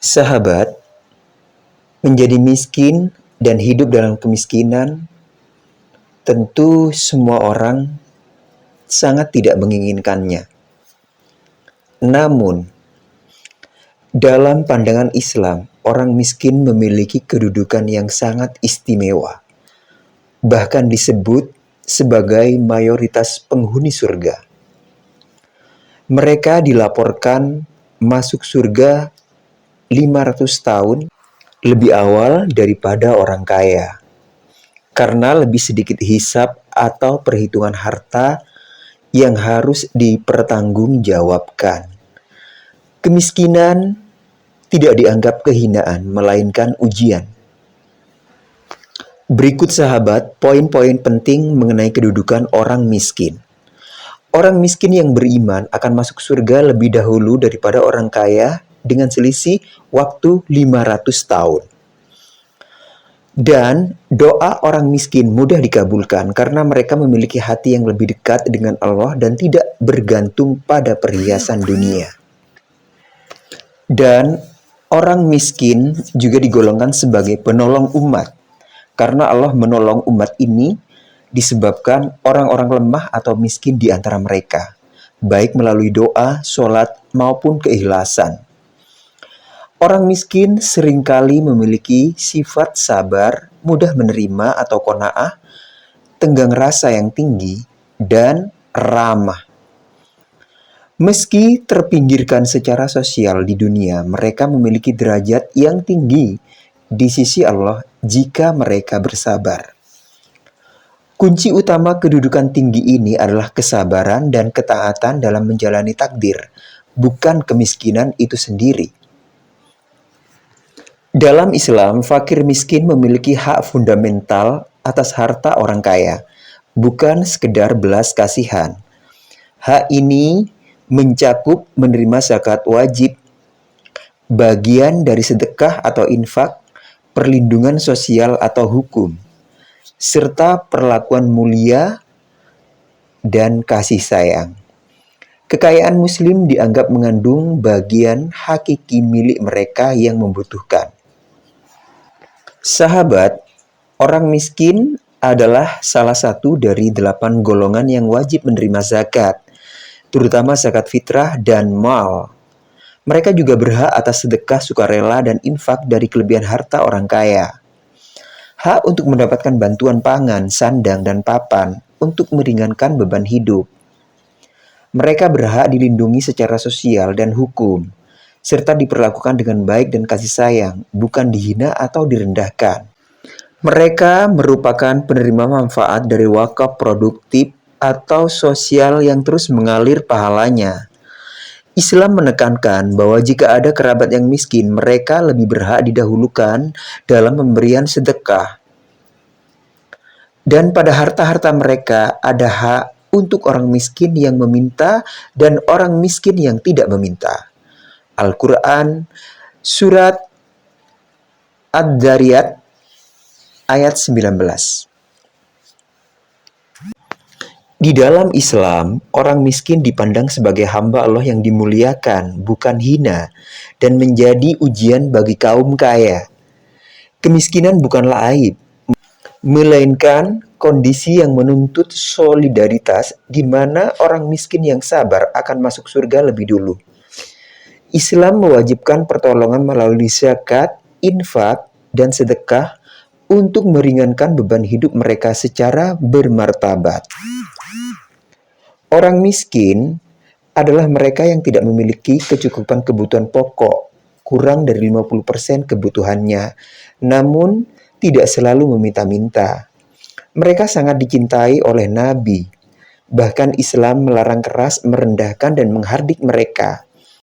Sahabat, menjadi miskin dan hidup dalam kemiskinan tentu semua orang sangat tidak menginginkannya. Namun, dalam pandangan Islam, orang miskin memiliki kedudukan yang sangat istimewa. Bahkan disebut sebagai mayoritas penghuni surga. Mereka dilaporkan masuk surga 500 tahun lebih awal daripada orang kaya. Karena lebih sedikit hisab atau perhitungan harta yang harus dipertanggungjawabkan. Kemiskinan tidak dianggap kehinaan, melainkan ujian. Berikut sahabat, poin-poin penting mengenai kedudukan orang miskin. Orang miskin yang beriman akan masuk surga lebih dahulu daripada orang kaya dengan selisih waktu 500 tahun. Dan doa orang miskin mudah dikabulkan karena mereka memiliki hati yang lebih dekat dengan Allah dan tidak bergantung pada perhiasan dunia. Dan orang miskin juga digolongkan sebagai penolong umat karena Allah menolong umat ini disebabkan orang-orang lemah atau miskin di antara mereka, baik melalui doa, sholat, maupun keikhlasan. Orang miskin seringkali memiliki sifat sabar, mudah menerima atau qanaah, tenggang rasa yang tinggi, dan ramah. Meski terpinggirkan secara sosial di dunia, mereka memiliki derajat yang tinggi di sisi Allah jika mereka bersabar. Kunci utama kedudukan tinggi ini adalah kesabaran dan ketaatan dalam menjalani takdir, bukan kemiskinan itu sendiri. Dalam Islam, fakir miskin memiliki hak fundamental atas harta orang kaya, bukan sekedar belas kasihan. Hak ini mencakup menerima zakat wajib, bagian dari sedekah atau infak, perlindungan sosial atau hukum, serta perlakuan mulia dan kasih sayang. Kekayaan muslim dianggap mengandung bagian hakiki milik mereka yang membutuhkan. Sahabat, orang miskin adalah salah satu dari 8 golongan yang wajib menerima zakat, terutama zakat fitrah dan mal. Mereka juga berhak atas sedekah sukarela dan infak dari kelebihan harta orang kaya. Hak untuk mendapatkan bantuan pangan, sandang, dan papan untuk meringankan beban hidup. Mereka berhak dilindungi secara sosial dan hukum, serta diperlakukan dengan baik dan kasih sayang, bukan dihina atau direndahkan. Mereka merupakan penerima manfaat dari wakaf produktif atau sosial yang terus mengalir pahalanya. Islam menekankan bahwa jika ada kerabat yang miskin, mereka lebih berhak didahulukan dalam pemberian sedekah. Dan pada harta-harta mereka ada hak untuk orang miskin yang meminta dan orang miskin yang tidak meminta. Al-Quran, Surat Ad-Dzariyat, ayat 19. Di dalam Islam, orang miskin dipandang sebagai hamba Allah yang dimuliakan, bukan hina, dan menjadi ujian bagi kaum kaya. Kemiskinan bukanlah aib, melainkan kondisi yang menuntut solidaritas di mana orang miskin yang sabar akan masuk surga lebih dulu. Islam mewajibkan pertolongan melalui zakat, infak, dan sedekah untuk meringankan beban hidup mereka secara bermartabat. Orang miskin adalah mereka yang tidak memiliki kecukupan kebutuhan pokok, kurang dari 50% kebutuhannya, namun tidak selalu meminta-minta. Mereka sangat dicintai oleh Nabi. Bahkan Islam melarang keras, merendahkan, dan menghardik mereka.